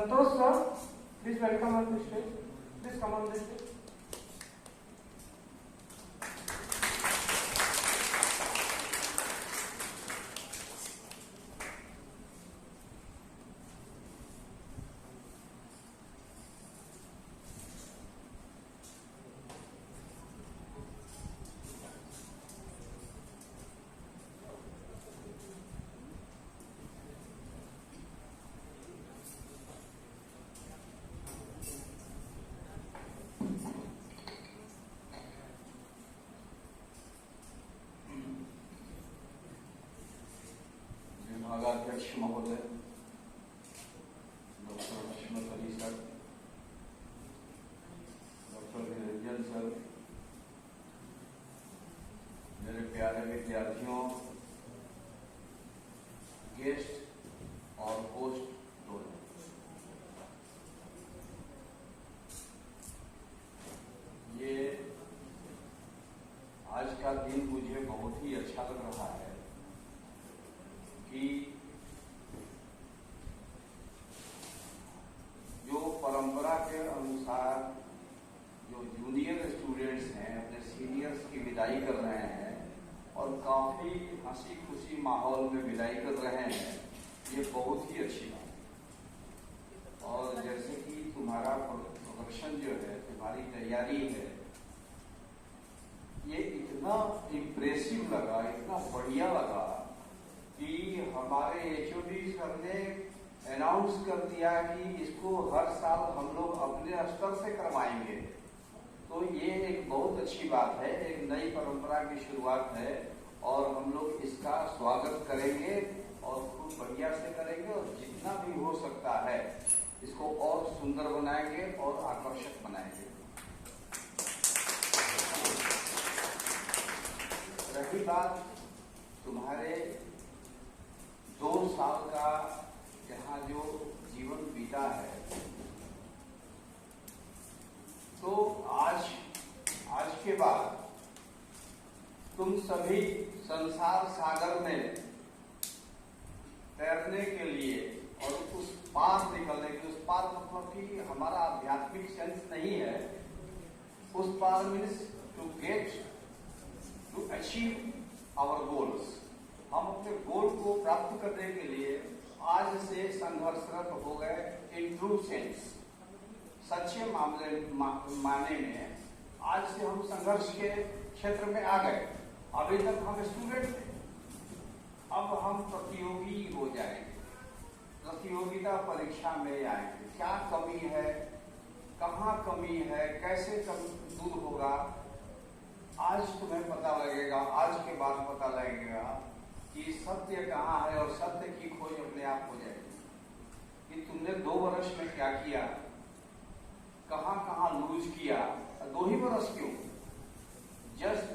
Santosh sir, please welcome on the stage. Please come on the stage. विभागाध्यक्ष महोदय doctor हशमत Ali sir, doctor Niranjan sir, मेरे प्यारे विद्यार्थियों, guest और होस्ट दोनों, ये आज का दिन मुझे बहुत ही अच्छा लग रहा है कि जो परंपरा के अनुसार जो जूनियर स्टूडेंट्स हैं अपने सीनियर्स की विदाई कर रहे हैं और काफी हंसी खुशी माहौल में विदाई कर रहे हैं, ये बहुत ही अच्छी बात है। और जैसे कि तुम्हारा प्रोडक्शन जो है, तुम्हारी तैयारी है, ये इतना इम्प्रेसिव लगा, इतना बढ़िया लगा कि हमारे एचओडी सर ने अनाउंस कर दिया कि इसको हर साल हम लोग अपने स्तर से करवाएंगे। तो ये एक बहुत अच्छी बात है, एक नई परंपरा की शुरुआत है और हम लोग इसका स्वागत करेंगे और खूब बढ़िया से करेंगे और जितना भी हो सकता है इसको और सुंदर बनाएंगे और आकर्षक बनाएंगे। रही बात तुम्हारे 2 साल का यहाँ जो जीवन बीता है, तो आज के बाद तुम सभी संसार सागर में तैरने के लिए और उस पार निकलने के, उस पार मतलब कि हमारा आध्यात्मिक सेंस नहीं है, उस पार means to achieve our goals. हम अपने गोल को प्राप्त करने के लिए आज से संघर्षरत हो गए इन ट्रू सेंस, सच्चे माने में आज से हम संघर्ष के क्षेत्र में आ गए। अभी तक हम स्टूडेंट थे, अब हम प्रतियोगी हो जाएंगे, प्रतियोगिता परीक्षा में आएंगे। क्या कमी है, कहाँ कमी है, कैसे दूर होगा, आज तुम्हें पता लगेगा। आज के बाद पता लगेगा कि सत्य कहाँ है और सत्य की खोज अपने आप हो जाएगी कि तुमने 2 वर्ष में क्या किया, कहाँ कहाँ लूज किया। 2 ही वर्ष क्यों, just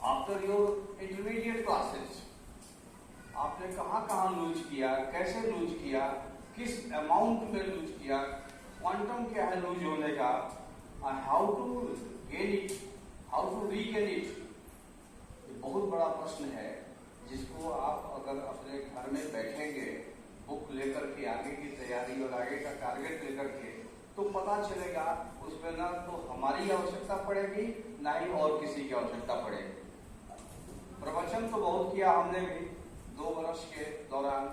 after your intermediate classes आपने कहाँ कहाँ लूज किया, कैसे लूज किया, किस अमाउंट में लूज किया, क्वांटम क्या है लूज होने का, how to gain it, how to regain it. बहुत बड़ा प्रश्न है जिसको आप अगर अपने घर में बैठेंगे बुक लेकर के आगे की तैयारी और आगे का टारगेट लेकर के, तो पता चलेगा उसमें ना तो हमारी आवश्यकता पड़ेगी ना ही और किसी की आवश्यकता पड़ेगी। प्रवचन तो बहुत किया हमने भी, 2 वर्ष के दौरान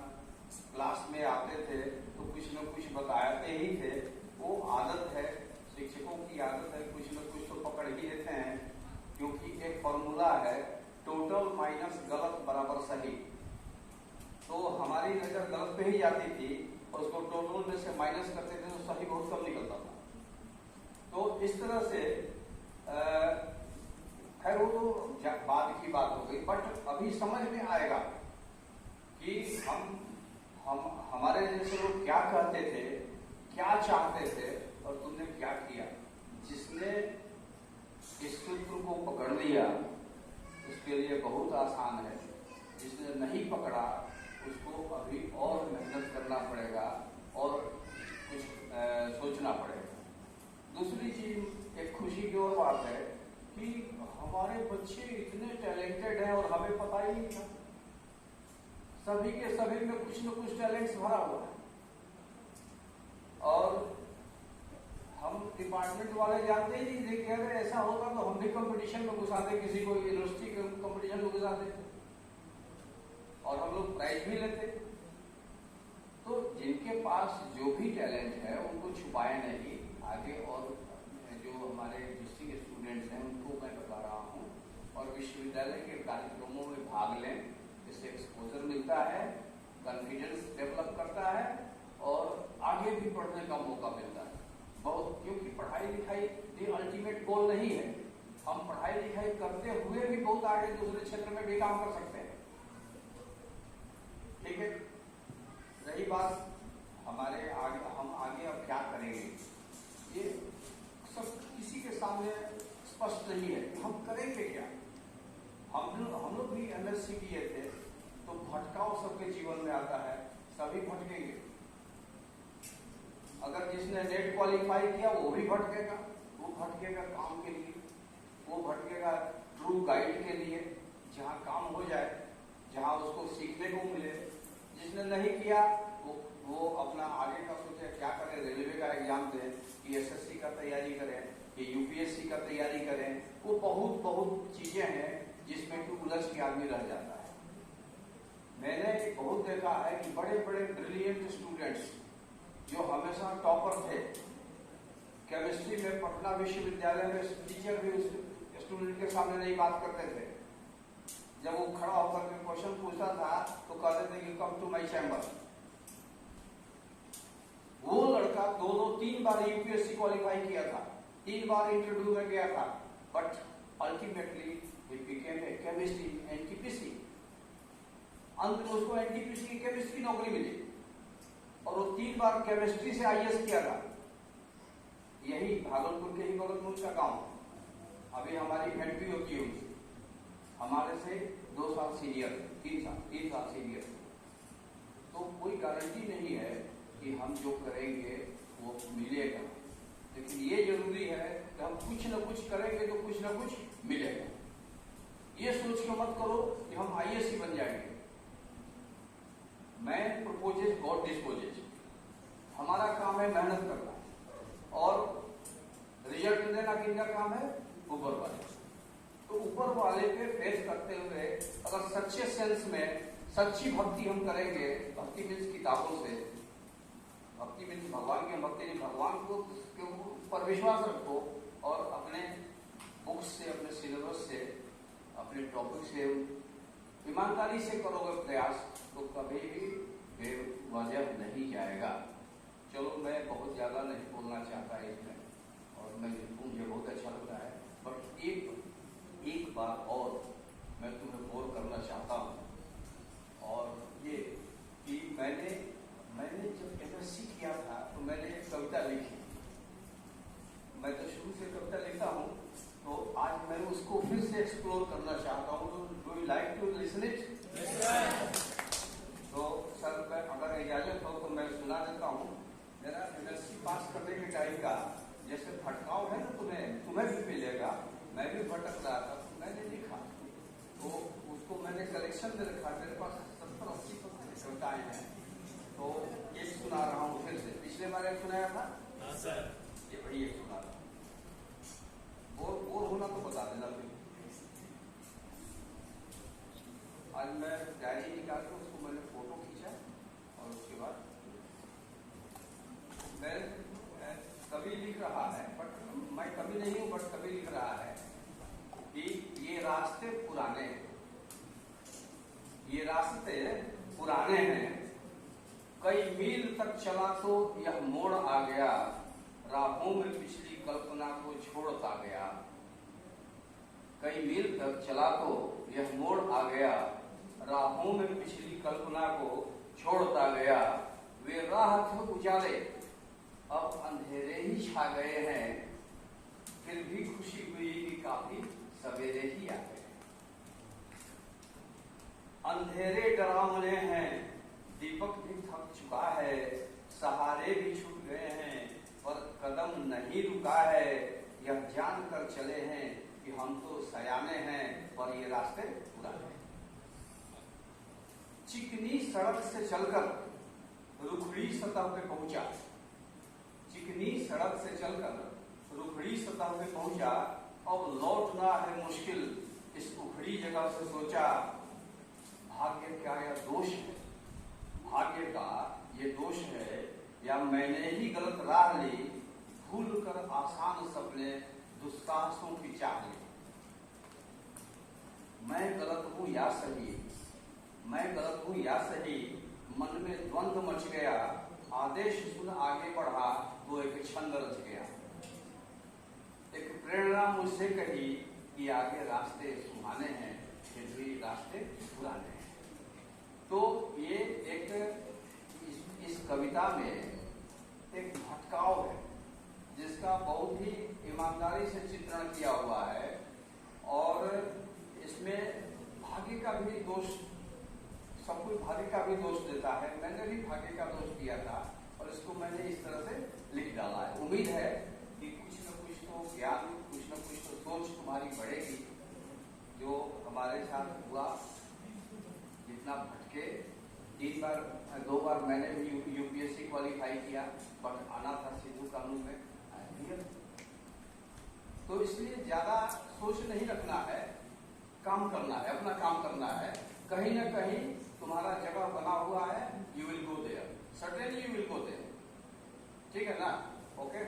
क्लास में आते थे तो कुछ न कुछ बताते ही थे। वो आदत है, शिक्षकों की आदत है, कुछ न कुछ तो पकड़ ही लेते हैं, क्योंकि एक फॉर्मूला है टोटल माइनस गलत बराबर सही। तो हमारी नजर गलत पे ही जाती थी और उसको टोटल में से माइनस करते थे तो सही बहुत कम निकलता था। तो इस तरह से खैर वो तो बाद की बात हो गई, बट अभी समझ में आएगा कि हम हमारे जैसे लोग क्या कहते थे, क्या चाहते थे और तुमने क्या किया। जिसने इस सूत्र को पकड़ लिया उसके लिए बहुत आसान है, जिसने नहीं पकड़ा उसको अभी और मेहनत करना पड़ेगा और कुछ सोचना पड़ेगा। दूसरी चीज, एक खुशी की और बात है कि हमारे बच्चे इतने टैलेंटेड हैं और हमें पता ही नहीं था। सभी के सभी में कुछ न कुछ टैलेंट्स भरा हुआ है। और हम डिपार्टमेंट वाले जानते ही नहीं थे कि अगर ऐसा होगा तो हम भी कंपटीशन में घुसाते, किसी को यूनिवर्सिटी के कंपटीशन में घुसाते और हम लोग प्राइज भी लेते। तो जिनके पास जो भी टैलेंट है उनको छुपाए नहीं आगे। और जो हमारे डिस्ट्रिक्ट स्टूडेंट्स हैं उनको मैं बता रहा हूँ, और विश्वविद्यालय के कार्यक्रमों में भाग लें, इससे एक्सपोजर मिलता है, कॉन्फिडेंस डेवलप करता है और आगे भी पढ़ने का मौका मिलता है बहुत। क्योंकि पढ़ाई लिखाई ये अल्टीमेट गोल नहीं है, हम पढ़ाई लिखाई करते हुए भी बहुत आगे दूसरे क्षेत्र में भी काम कर सकते हैं। ठीक है, रही बात हमारे आगे, हम आगे अब क्या करेंगे, ये सब किसी के सामने स्पष्ट नहीं है कि हम करेंगे क्या। हम लोग भी एमएससी किए थे, तो भटकाव सबके जीवन में आता है, सभी भटकेंगे। अगर जिसने नेट क्वालिफाई किया वो भी भटकेगा, वो भटकेगा काम के लिए, वो भटकेगा ट्रू गाइड के लिए, जहाँ काम हो जाए, जहाँ उसको सीखने को मिले। जिसने नहीं किया वो अपना आगे का सोचे क्या करें, रेलवे का एग्जाम दें कि एसएससी का तैयारी करें कि यूपीएससी का तैयारी करें। वो बहुत चीजें हैं जिसमें कि उलझ के आदमी रह जाता है। मैंने बहुत देखा है कि बड़े बड़े ब्रिलियंट स्टूडेंट्स जो हमेशा टॉपर थे, केमिस्ट्री में पटना विश्वविद्यालय में टीचर भी उस स्टूडेंट के सामने नहीं बात करते थे। जब वो खड़ा होकर के क्वेश्चन पूछता था तो कहते थे कि कम टू माई चैम्बर। वो लड़का 2-3 बार यूपीएससी क्वालिफाई किया था, 3 बार इंटरव्यू में गया था, but ultimately he became a chemist in NTPC. अंत में उसको एनटीपीसी की केमिस्ट्री नौकरी मिली और वो 3 बार केमिस्ट्री से आईएएस किया था। यही भागलपुर के ही बगल में उसका गाँव। अभी हमारी भेंट भी होती है उनसे, हमारे से 2 साल सीनियर, 3 साल सीनियर। तो कोई गारंटी नहीं है कि हम जो करेंगे वो मिलेगा, लेकिन ये जरूरी है कि हम कुछ न कुछ करेंगे तो कुछ न कुछ मिलेगा। ये सोच के मत करो कि हम आईएएस बन जाएंगे। Man proposes God disposes. हमारा काम है मेहनत करना और रिजल्ट देना किनका काम है? ऊपर वाले। तो ऊपर वाले पे फेस करते हुए अगर सच्चे सेंस में सच्ची भक्ति हम करेंगे, भक्ति मीन्स किताबों से, भक्ति मीन्स भगवान की भक्ति नहीं, भगवान को पर विश्वास रखो और अपने बुक्स से, अपने सिलेबस से, अपने टॉपिक से ईमानदारी से करोगे प्रयास तो कभी भी बेवजह नहीं जाएगा। चलो मैं बहुत ज्यादा नहीं बोलना चाहता इसमें, और मुझे बहुत अच्छा लगता है, बट एक बात और मैं तुम्हें बोर करना चाहता हूँ, और ये कि मैंने जब एमएससी किया था तो मैंने एक कविता लिखी। मैं तो शुरू से कविता लिखता हूँ, तो आज मैं उसको फिर से एक्सप्लोर करना चाहता हूँ। Do you like to listen it? तो सर अगर इजाजत हो तो मैं सुना देता हूँ। मेरा एमएससी पास करने के टाइम का जैसे भटकाव है ना, तुम्हें भी मिलेगा, मैं भी भटक रहा था, तो मैंने लिखा, तो उसको मैंने कलेक्शन में रखा। मेरे पास 70-80 कविताएं हैं, तो ये सुना रहा हूँ फिर से। पिछले बार एक सुनाया था सर, ये भाई एक सुना रहा हूँ। बोर होना तो बता देना फिर। आज मैं डायरी निकाल के उसको मैंने फोटो खींचा और उसके बाद मैं कभी लिख रहा है, बट मैं कभी नहीं हूँ, बट कभी लिख रहा है कि ये रास्ते पुराने हैं, कई मील तक चला तो यह मोड़ आ गया, राहों में पिछली कल्पना को छोड़ता गया। कई मील तक चला तो यह मोड़ आ गया, राहों में पिछली कल्पना को छोड़ता गया। वे राह थे उजाले, अब अंधेरे ही छा गए हैं, फिर भी खुशी हुई कि काफी सवेरे ही आ गए। अंधेरे डरावने हैं, दीपक भी थक चुका है, सहारे भी छूट गए हैं, पर कदम नहीं रुका है। यह जानकर चले हैं कि हम तो सयाने हैं, पर ये रास्ते पुराने हैं। चिकनी सड़क से चलकर रुखड़ी सतह पे पहुंचा, चिकनी सड़क से चलकर रुखड़ी सतह पे पहुंचा, अब लौटना है मुश्किल इस उखड़ी जगह से सोचा। भाग्य क्या यह दोष है, भाग्य का ये दोष है, या मैंने ही गलत राह ली, भूल कर आसान सपने दुस्साहसों की चाह ली। मैं गलत हूं या सही, मैं गलत हूं या सही, मन में द्वंद्व मच गया, आदेश सुन आगे बढ़ा तो एक छंद रच गया। एक प्रेरणा मुझसे कही कि आगे रास्ते सुहाने हैं, फिर भी रास्ते पुराने हैं। तो ये एक इस कविता में एक भटकाव है जिसका बहुत ही ईमानदारी से चित्रण किया हुआ है, और इसमें भाग्य का भी दोष, सब कोई भाग्य का भी दोष देता है। मैंने भी भाग्य का दोष दिया था और इसको मैंने इस तरह से लिख डाला है। उम्मीद है कि कुछ न कुछ तो ज्ञान, कुछ न कुछ तो सोच तुम्हारी बढ़ेगी। जो हमारे साथ हुआ, जितना भटके, 2 बार मैंने भी यूपीएससी क्वालिफाई किया, बट आना था सिंधु कानून में, तो इसलिए ज्यादा सोच नहीं रखना है, काम करना है, अपना काम करना है। कहीं ना कहीं तुम्हारा जगह बना हुआ है, you will go there, certainly you will go there. ठीक है ना? ओके।